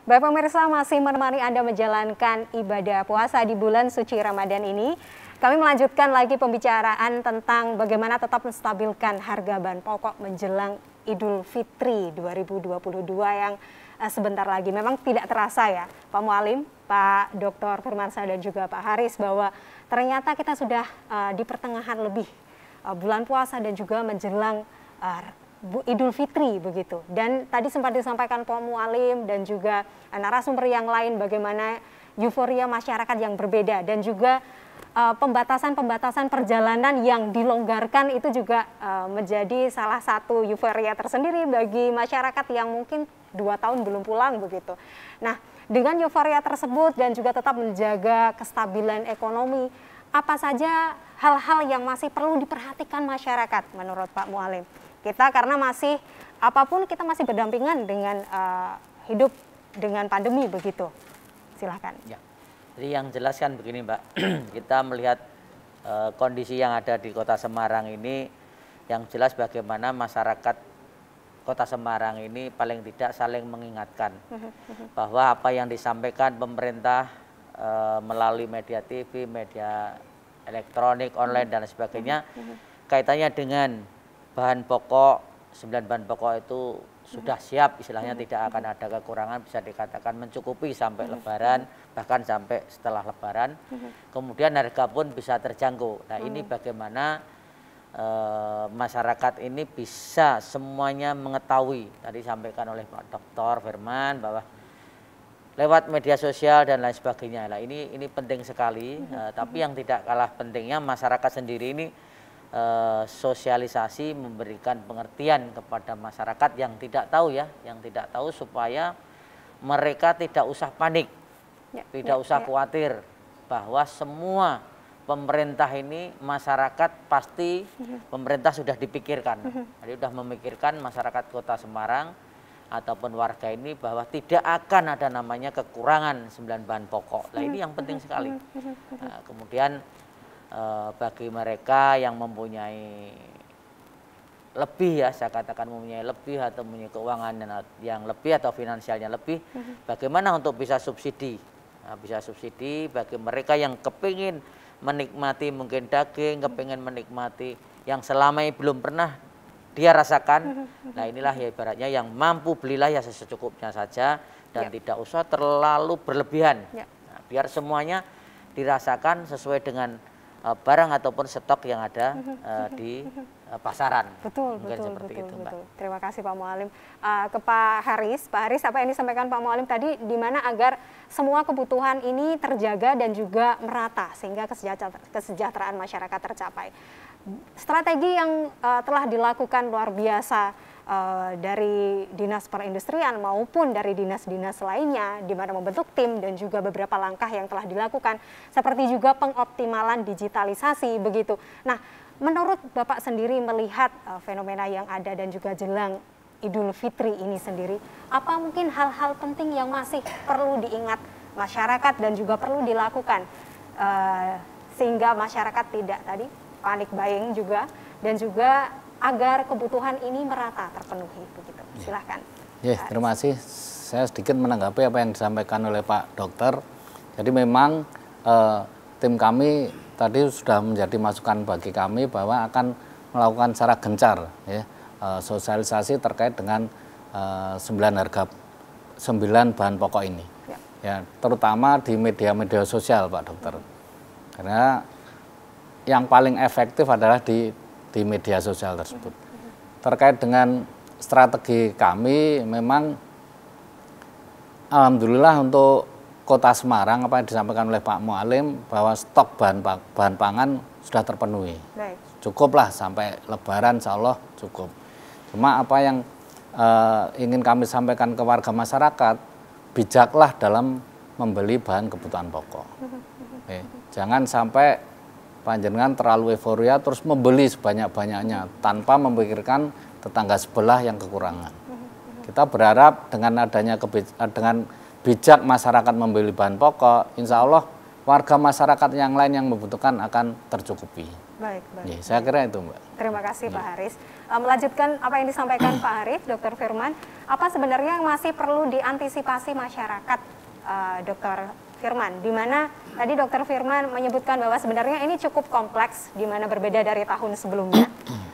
Baik pemirsa, masih menemani Anda menjalankan ibadah puasa di bulan suci Ramadan ini. Kami melanjutkan lagi pembicaraan tentang bagaimana tetap menstabilkan harga bahan pokok menjelang Idul Fitri 2022 yang sebentar lagi. Memang tidak terasa ya Pak Mualim, Pak Dr. Firmansyah dan juga Pak Haris, bahwa ternyata kita sudah di pertengahan lebih bulan puasa dan juga menjelang Idul Fitri begitu. Dan tadi sempat disampaikan Pak Mualim dan juga narasumber yang lain bagaimana euforia masyarakat yang berbeda dan juga pembatasan-pembatasan perjalanan yang dilonggarkan itu juga menjadi salah satu euforia tersendiri bagi masyarakat yang mungkin 2 tahun belum pulang begitu. Nah, dengan euforia tersebut dan juga tetap menjaga kestabilan ekonomi, apa saja hal-hal yang masih perlu diperhatikan masyarakat menurut Pak Mualim? Kita karena masih apapun kita masih berdampingan dengan hidup dengan pandemi begitu. Silahkan. Ya. Jadi yang jelas kan begini Mbak, kita melihat kondisi yang ada di Kota Semarang ini, yang jelas bagaimana masyarakat Kota Semarang ini paling tidak saling mengingatkan bahwa apa yang disampaikan pemerintah melalui media TV, media elektronik, online dan sebagainya, kaitannya dengan bahan pokok, 9 bahan pokok itu sudah siap, istilahnya tidak akan ada kekurangan, bisa dikatakan mencukupi sampai Lebaran, bahkan sampai setelah Lebaran. Kemudian harga pun bisa terjangkau. Nah ini bagaimana masyarakat ini bisa semuanya mengetahui, tadi sampaikan oleh Pak Dr. Firman bahwa lewat media sosial dan lain sebagainya. Nah ini penting sekali, tapi yang tidak kalah pentingnya masyarakat sendiri ini sosialisasi, memberikan pengertian kepada masyarakat yang tidak tahu ya, yang tidak tahu supaya mereka tidak usah panik, tidak usah khawatir bahwa semua pemerintah ini masyarakat pasti pemerintah sudah dipikirkan, jadi sudah memikirkan masyarakat Kota Semarang ataupun warga ini bahwa tidak akan ada namanya kekurangan 9 bahan pokok. Nah ini yang penting sekali. Nah, kemudian bagi mereka yang mempunyai lebih ya, saya katakan mempunyai lebih atau mempunyai keuangan yang lebih atau finansialnya lebih, bagaimana untuk bisa subsidi. Nah, bisa subsidi bagi mereka yang kepingin menikmati mungkin daging, kepingin menikmati yang selama ini belum pernah dia rasakan. Nah inilah ya ibaratnya yang mampu belilah ya secukupnya saja dan tidak usah terlalu berlebihan. Nah, biar semuanya dirasakan sesuai dengan barang ataupun stok yang ada di pasaran. Betul, betul. Terima kasih Pak Mualim. Ke Pak Haris, apa yang disampaikan Pak Mualim tadi, di mana agar semua kebutuhan ini terjaga dan juga merata sehingga kesejahteraan masyarakat tercapai. Strategi yang telah dilakukan luar biasa dari Dinas Perindustrian maupun dari dinas-dinas lainnya, di mana membentuk tim dan juga beberapa langkah yang telah dilakukan, seperti juga pengoptimalan digitalisasi begitu. Nah, menurut Bapak sendiri melihat fenomena yang ada dan juga jelang Idul Fitri ini sendiri, apa mungkin hal-hal penting yang masih perlu diingat masyarakat dan juga perlu dilakukan sehingga masyarakat tidak tadi panik buying juga dan juga agar kebutuhan ini merata terpenuhi begitu. Silahkan. Terima kasih. Saya sedikit menanggapi apa yang disampaikan oleh Pak Dokter. Jadi memang tim kami tadi sudah menjadi masukan bagi kami bahwa akan melakukan secara gencar ya, sosialisasi terkait dengan 9 bahan pokok ini. Ya, terutama di media-media sosial Pak Dokter. Karena yang paling efektif adalah di media sosial tersebut. Terkait dengan strategi kami, memang alhamdulillah untuk Kota Semarang apa yang disampaikan oleh Pak Mualim bahwa stok bahan pangan sudah terpenuhi. Cukuplah sampai Lebaran, insya Allah cukup. Cuma apa yang ingin kami sampaikan ke warga masyarakat, bijaklah dalam membeli bahan kebutuhan pokok. Jangan sampai panjenengan terlalu euforia terus membeli sebanyak-banyaknya tanpa memikirkan tetangga sebelah yang kekurangan. Kita berharap dengan adanya dengan bijak masyarakat membeli bahan pokok, insya Allah warga masyarakat yang lain yang membutuhkan akan tercukupi. Baik. Ya, saya kira itu, Mbak. Terima kasih Pak Haris. Melanjutkan apa yang disampaikan Pak Haris, Dr. Firman, apa sebenarnya yang masih perlu diantisipasi masyarakat, Dr. Firman? Di mana tadi Dr. Firman menyebutkan bahwa sebenarnya ini cukup kompleks, di mana berbeda dari tahun sebelumnya.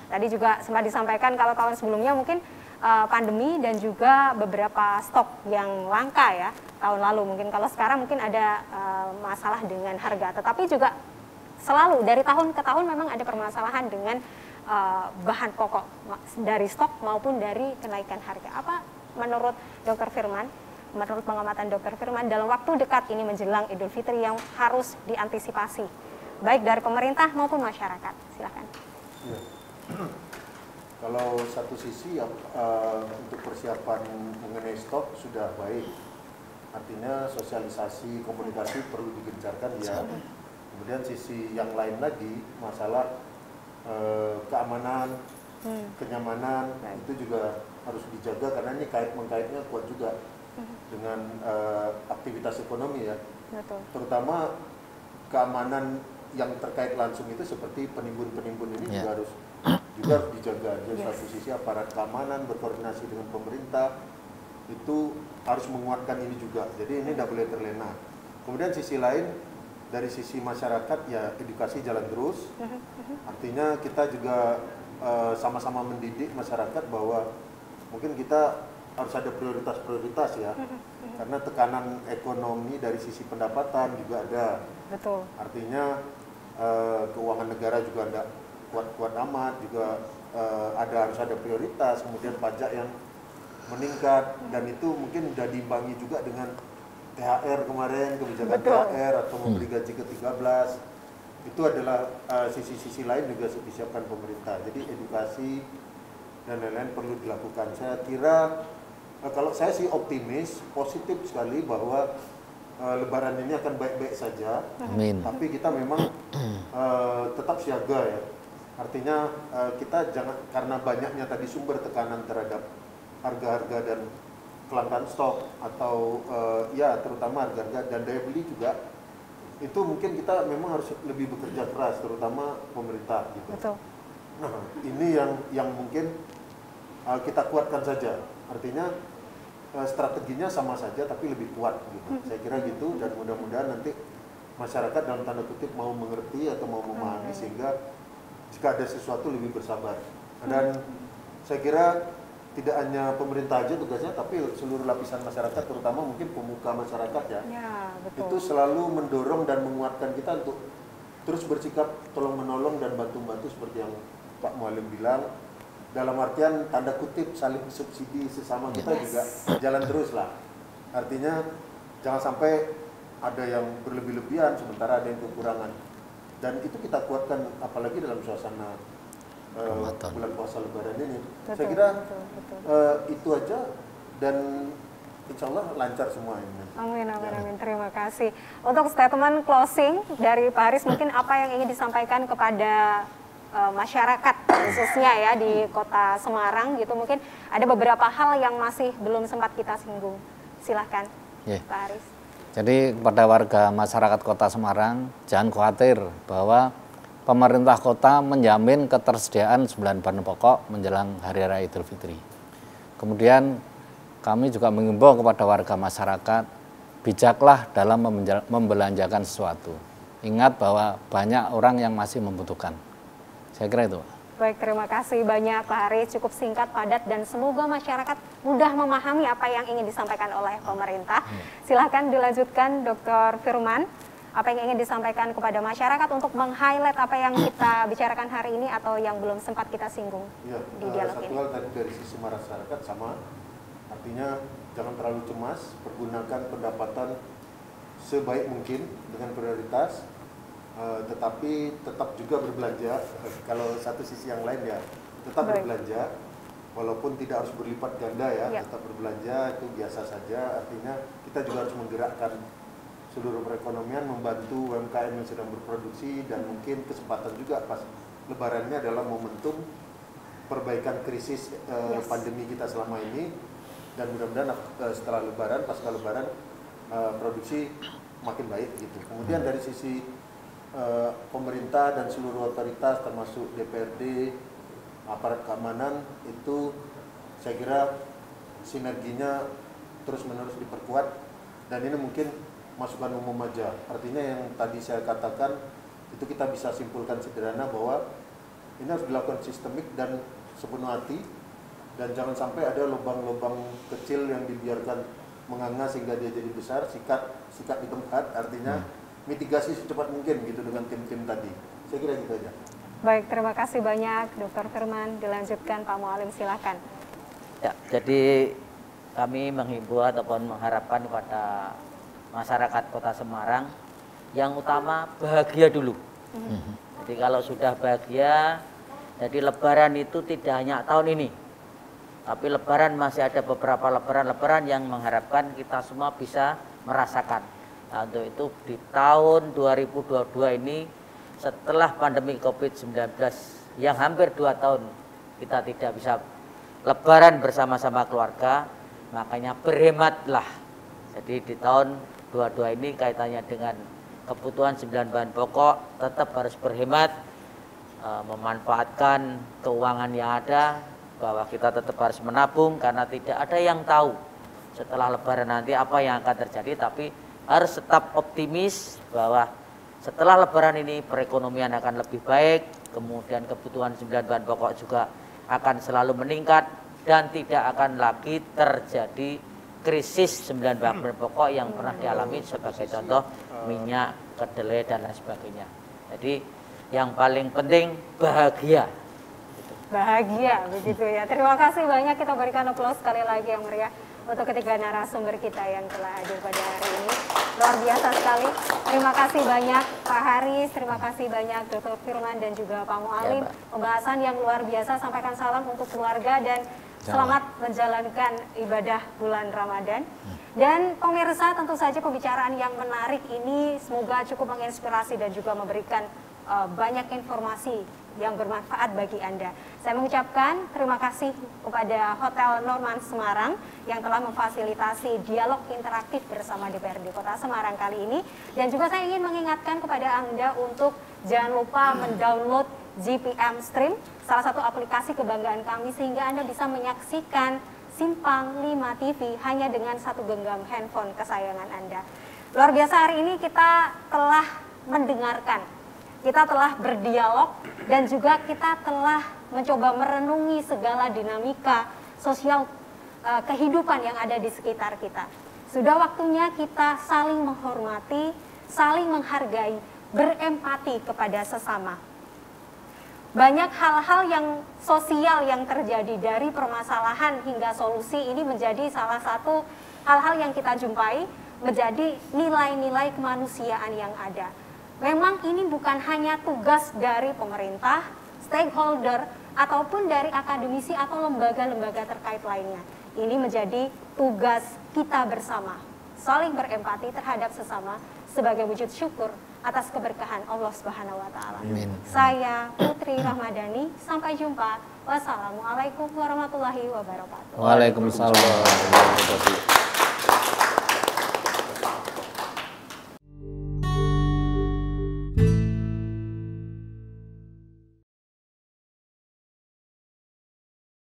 Tadi juga sempat disampaikan kalau tahun sebelumnya mungkin pandemi dan juga beberapa stok yang langka ya tahun lalu. Mungkin kalau sekarang mungkin ada masalah dengan harga, tetapi juga selalu dari tahun ke tahun memang ada permasalahan dengan bahan pokok dari stok maupun dari kenaikan harga. Apa menurut Dr. Firman, menurut pengamatan Dr. Firman dalam waktu dekat ini menjelang Idul Fitri yang harus diantisipasi baik dari pemerintah maupun masyarakat? Silakan. Ya. Kalau satu sisi untuk persiapan mengenai stok sudah baik, artinya sosialisasi komunikasi perlu digencarkan ya. Kemudian sisi yang lain lagi masalah keamanan, kenyamanan itu juga harus dijaga karena ini mengkaitnya kuat juga dengan aktivitas ekonomi ya. Betul. Terutama keamanan yang terkait langsung itu seperti penimbun-penimbun ini juga harus dijaga. Jadi satu sisi aparat keamanan berkoordinasi dengan pemerintah itu harus menguatkan ini juga. Jadi ini tidak boleh terlena. Kemudian sisi lain dari sisi masyarakat ya edukasi jalan terus. Artinya kita juga sama-sama mendidik masyarakat bahwa mungkin kita harus ada prioritas-prioritas ya. Karena tekanan ekonomi dari sisi pendapatan juga ada. Betul. Artinya keuangan negara juga ada kuat-kuat amat, juga harus ada prioritas, kemudian pajak yang meningkat dan itu mungkin sudah diimbangi juga dengan THR kemarin, kebijakan THR atau memberi gaji ke-13. Itu adalah sisi-sisi lain juga disiapkan pemerintah. Jadi edukasi dan lain-lain perlu dilakukan. Saya kira kalau saya sih optimis, positif sekali bahwa Lebaran ini akan baik-baik saja. Amin. Tapi kita memang tetap siaga ya. Artinya kita jangan, karena banyaknya tadi sumber tekanan terhadap harga-harga dan kelangkaan stok atau ya terutama harga-harga dan daya beli juga, itu mungkin kita memang harus lebih bekerja keras, terutama pemerintah gitu. Betul. Nah ini yang mungkin kita kuatkan saja. Artinya strateginya sama saja tapi lebih kuat gitu. Saya kira gitu, dan mudah-mudahan nanti masyarakat dalam tanda kutip mau mengerti atau mau memahami sehingga jika ada sesuatu lebih bersabar. Dan saya kira tidak hanya pemerintah aja tugasnya, tapi seluruh lapisan masyarakat, terutama mungkin pemuka masyarakat ya, betul. itu selalu mendorong dan menguatkan kita untuk terus bersikap tolong menolong dan bantu-bantu seperti yang Pak Mualim bilang, dalam artian tanda kutip saling subsidi sesama kita juga jalan terus lah. Artinya jangan sampai ada yang berlebih-lebihan sementara ada yang kekurangan, dan itu kita kuatkan apalagi dalam suasana bulan puasa Lebaran ini. Betul, saya kira betul. Itu aja, dan insya Allah lancar semua ini. Amin. Terima kasih. Untuk statement closing dari Pak Haris, mungkin apa yang ingin disampaikan kepada masyarakat khususnya ya di Kota Semarang gitu, mungkin ada beberapa hal yang masih belum sempat kita singgung. Silahkan Pak Haris. Jadi kepada warga masyarakat Kota Semarang, jangan khawatir bahwa pemerintah kota menjamin ketersediaan 9 bahan pokok menjelang Hari Raya Idul Fitri. Kemudian kami juga mengimbau kepada warga masyarakat, bijaklah dalam membelanjakan sesuatu. Ingat bahwa banyak orang yang masih membutuhkan. Saya kira itu. Baik, terima kasih banyak Pak Haris, cukup singkat, padat, dan semoga masyarakat mudah memahami apa yang ingin disampaikan oleh pemerintah. Silahkan dilanjutkan Dr. Firman, apa yang ingin disampaikan kepada masyarakat untuk meng-highlight apa yang kita bicarakan hari ini atau yang belum sempat kita singgung di dialog ini. Satu hal tadi dari sisi masyarakat sama, artinya jangan terlalu cemas, pergunakan pendapatan sebaik mungkin dengan prioritas, tetapi tetap juga berbelanja. Kalau satu sisi yang lain ya tetap berbelanja, walaupun tidak harus berlipat ganda ya, tetap berbelanja itu biasa saja. Artinya kita juga harus menggerakkan seluruh perekonomian, membantu UMKM yang sedang berproduksi, dan mungkin kesempatan juga pas Lebarannya adalah momentum perbaikan krisis pandemi kita selama ini, dan mudah-mudahan setelah Lebaran, pasca Lebaran produksi makin baik gitu. Kemudian dari sisi pemerintah dan seluruh otoritas termasuk DPRD, aparat keamanan itu saya kira sinerginya terus-menerus diperkuat, dan ini mungkin masukan umum aja. Artinya yang tadi saya katakan itu kita bisa simpulkan sederhana bahwa ini harus dilakukan sistemik dan sepenuh hati, dan jangan sampai ada lubang-lubang kecil yang dibiarkan menganga sehingga dia jadi besar. Sikat di tempat, artinya mitigasi secepat mungkin gitu dengan tim-tim tadi. Saya kira gitu aja. Baik, terima kasih banyak Dr. Firman. Dilanjutkan Pak Mualim, silakan. Ya, jadi kami menghimbau ataupun mengharapkan kepada masyarakat Kota Semarang, yang utama bahagia dulu. Jadi kalau sudah bahagia, jadi Lebaran itu tidak hanya tahun ini, tapi Lebaran masih ada beberapa Lebaran yang mengharapkan kita semua bisa merasakan. Nah, untuk itu di tahun 2022 ini, setelah pandemi COVID-19 yang hampir 2 tahun kita tidak bisa Lebaran bersama-sama keluarga, makanya berhematlah. Jadi di tahun 22 ini kaitannya dengan kebutuhan 9 bahan pokok, tetap harus berhemat, memanfaatkan keuangan yang ada, bahwa kita tetap harus menabung karena tidak ada yang tahu setelah Lebaran nanti apa yang akan terjadi, tapi harus tetap optimis bahwa setelah Lebaran ini perekonomian akan lebih baik, kemudian kebutuhan 9 bahan pokok juga akan selalu meningkat, dan tidak akan lagi terjadi krisis 9 bahan pokok yang pernah dialami sebagai contoh minyak, kedelai, dan lain sebagainya. Jadi yang paling penting bahagia. Bahagia, begitu ya. Terima kasih banyak, kita berikan aplaus sekali lagi yang meriah untuk ketiga narasumber kita yang telah hadir pada hari ini. Luar biasa sekali. Terima kasih banyak Pak Haris, terima kasih banyak Dr. Firman dan juga Pak Mualim. Pembahasan yang luar biasa, sampaikan salam untuk keluarga dan selamat menjalankan ibadah bulan Ramadan. Dan pemirsa, tentu saja pembicaraan yang menarik ini semoga cukup menginspirasi dan juga memberikan banyak informasi yang bermanfaat bagi Anda. Saya mengucapkan terima kasih kepada Hotel Norman Semarang yang telah memfasilitasi dialog interaktif bersama DPRD Kota Semarang kali ini. Dan juga saya ingin mengingatkan kepada Anda untuk jangan lupa mendownload GPM Stream, salah satu aplikasi kebanggaan kami, sehingga Anda bisa menyaksikan Simpang 5 TV hanya dengan satu genggam handphone kesayangan Anda. Luar biasa, hari ini kita telah mendengarkan, kita telah berdialog, dan juga kita telah mencoba merenungi segala dinamika sosial kehidupan yang ada di sekitar kita. Sudah waktunya kita saling menghormati, saling menghargai, berempati kepada sesama. Banyak hal-hal yang sosial yang terjadi dari permasalahan hingga solusi ini menjadi salah satu hal-hal yang kita jumpai, menjadi nilai-nilai kemanusiaan yang ada. Memang ini bukan hanya tugas dari pemerintah, stakeholder, ataupun dari akademisi atau lembaga-lembaga terkait lainnya. Ini menjadi tugas kita bersama, saling berempati terhadap sesama sebagai wujud syukur atas keberkahan Allah Subhanahu wa Ta'ala. Saya Putri Rahmadani, sampai jumpa. Wassalamualaikum warahmatullahi wabarakatuh. Waalaikumsalam warahmatullahi wabarakatuh.